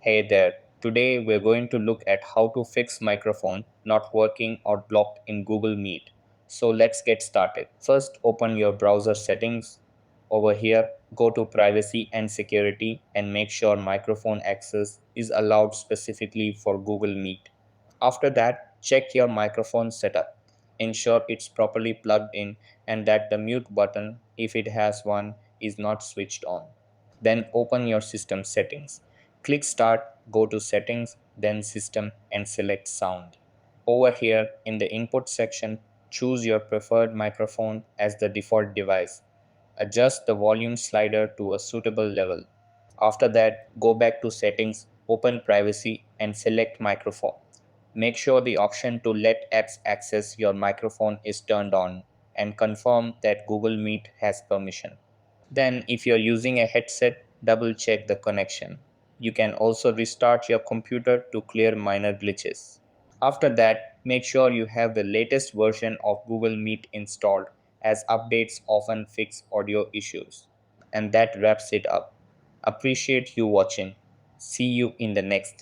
Hey there. Today we're going to look at how to fix microphone not working or blocked in Google Meet. So let's get started. First, open your browser settings. Over here, go to privacy and security and make sure microphone access is allowed specifically for Google Meet. After that, check your microphone setup. Ensure it's properly plugged in and that the mute button, if it has one, is not switched on. Then open your system settings. Click Start, go to Settings, then System, and select Sound. Over here in the Input section, choose your preferred microphone as the default device. Adjust the volume slider to a suitable level. After that, go back to Settings, open Privacy, and select Microphone. Make sure the option to let apps access your microphone is turned on and confirm that Google Meet has permission. Then, if you're using a headset, double check the connection. You can also restart your computer to clear minor glitches. After that, make sure you have the latest version of Google Meet installed, as updates often fix audio issues. And that wraps it up. Appreciate you watching. See you in the next